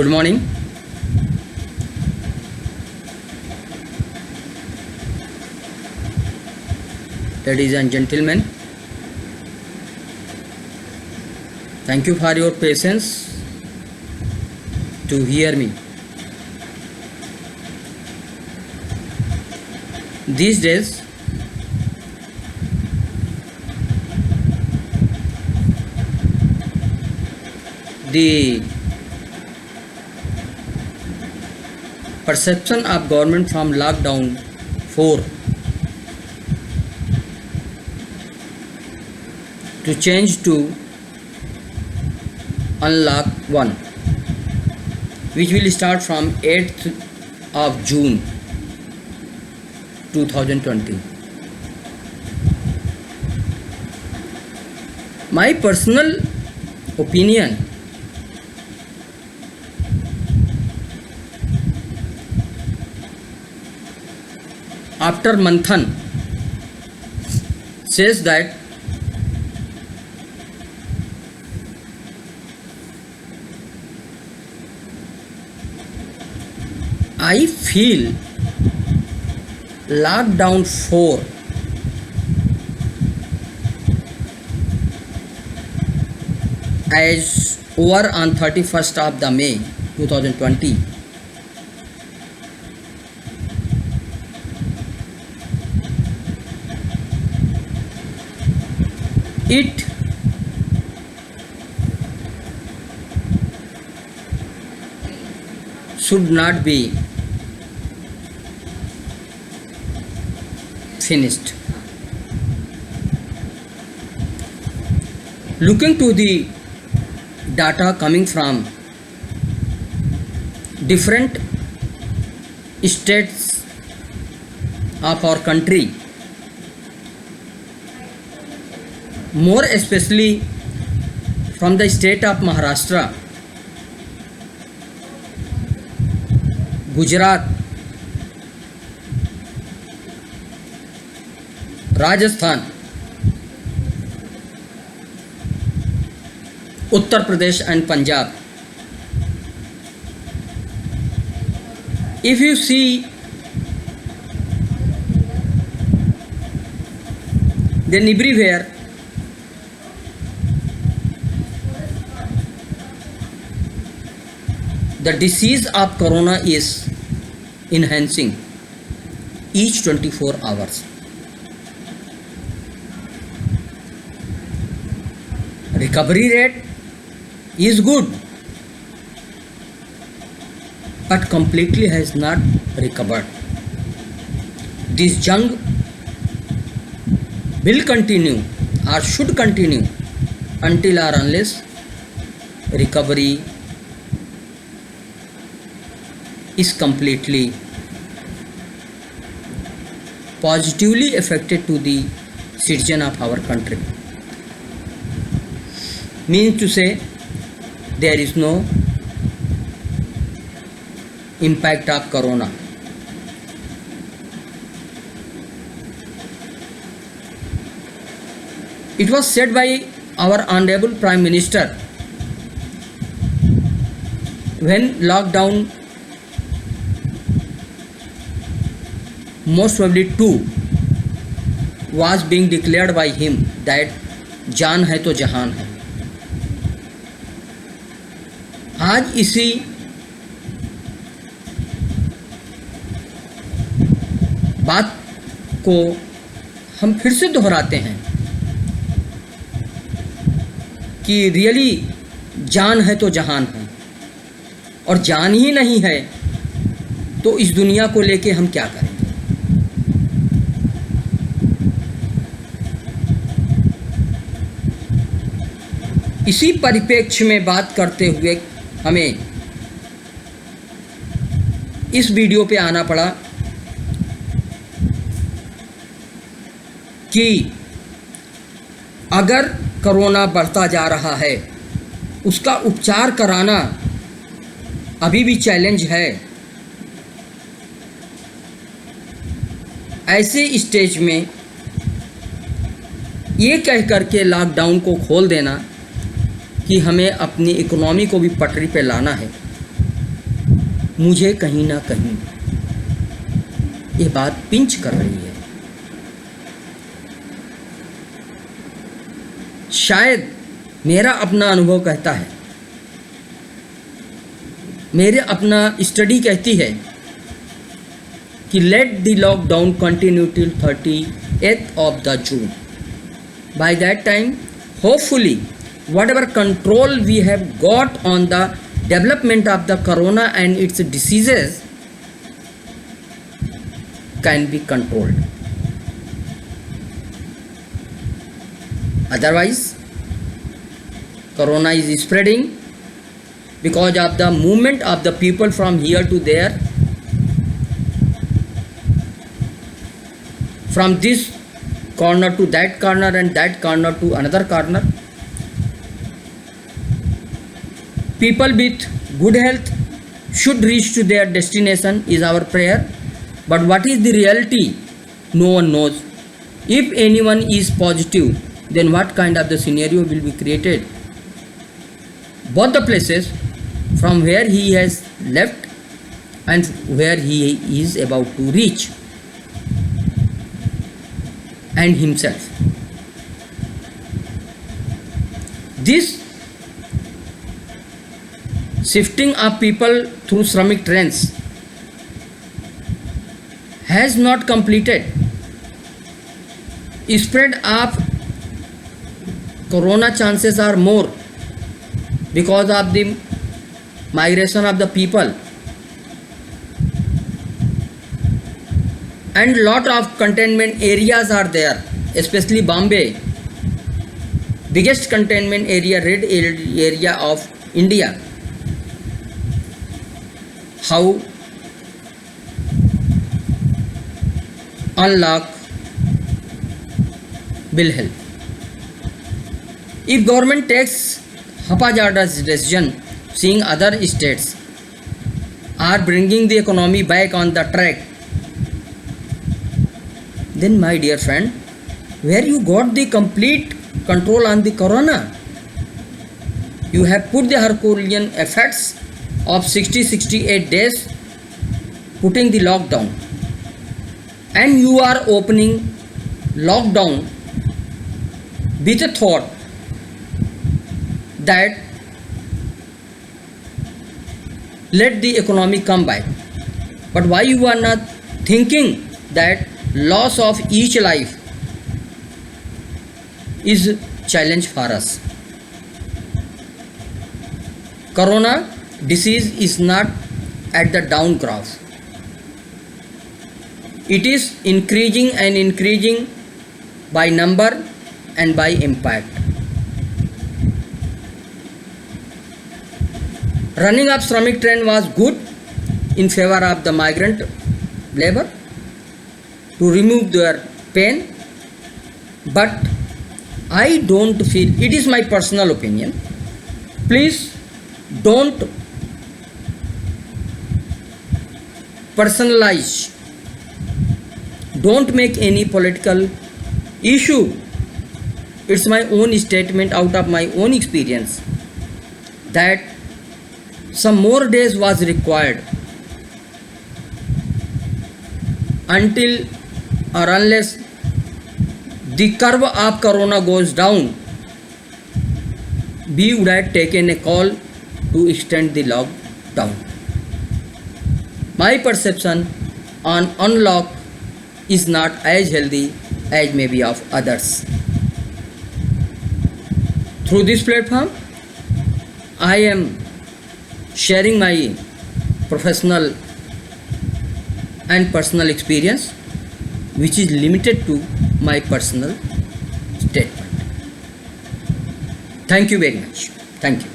Good morning. Ladies and gentlemen, thank you for your patience to hear me. These days, the perception of government from lockdown 4 to change to unlock 1, which will start from 8th of June 2020. My personal opinion, after Manthan, says that I feel lockdown 4 as over on 31st of the May 2020. It should not be finished. Looking to the data coming from different states of our country, more especially from the state of Maharashtra, Gujarat, Rajasthan, Uttar Pradesh and Punjab. If you see, then everywhere the disease of corona is enhancing each 24 hours. Recovery rate is good, but completely has not recovered. This jung will continue or should continue until or unless recovery is completely positively affected to the citizen of our country. Means to say, there is no impact of corona. It was said by our Honorable Prime Minister when lockdown most probably 2 was being declared by him that जान है तो जहान है. आज इसी बात को हम फिर से दोहराते हैं कि रियली जान है तो जहान है, और जान ही नहीं है तो इस दुनिया को लेके हम क्या करेंगे. इसी परिप्रेक्ष्य में बात करते हुए हमें इस वीडियो पे आना पड़ा कि अगर कोरोना बढ़ता जा रहा है, उसका उपचार कराना अभी भी चैलेंज है. ऐसे स्टेज में ये कह करके लॉकडाउन को खोल देना कि हमें अपनी इकोनॉमी को भी पटरी पे लाना है, मुझे कहीं ना कहीं ये बात पिंच कर रही है। शायद मेरा अपना अनुभव कहता है, मेरे अपना स्टडी कहती है कि let the lockdown continue till 30th of the June. By that time, hopefully, whatever control we have got on the development of the corona and its diseases can be controlled. Otherwise, corona is spreading because of the movement of the people from here to there, from this corner to that corner and that corner to another corner. People with good health should reach to their destination is our prayer. But what is the reality? No one knows. If anyone is positive, then what kind of the scenario will be created? Both the places from where he has left and where he is about to reach, and himself. This shifting of people through Shramik trains has not completed. Spread of corona chances are more because of the migration of the people, and lot of containment areas are there, especially Bombay, biggest containment area, red area of India. How unlock will help. If government takes haphazard decision, seeing other states are bringing the economy back on the track, then my dear friend, where you got the complete control on the corona? You have put the Herculean efforts of 60-68 days putting the lockdown, and you are opening lockdown with a thought that let the economy come back. But why you are not thinking that loss of each life is challenge for us? Corona disease is not at the down graph. It is increasing and increasing by number and by impact. Running of Shramik train was good in favor of the migrant labor to remove their pain, but I don't feel, it is my personal opinion, please don't personalize, don't make any political issue. It's my own statement out of my own experience that some more days was required until or unless the curve of corona goes down, we would have taken a call to extend the lockdown. My perception on unlock is not as healthy as maybe of others. Through this platform, I am sharing my professional and personal experience, which is limited to my personal statement. Thank you very much. Thank you.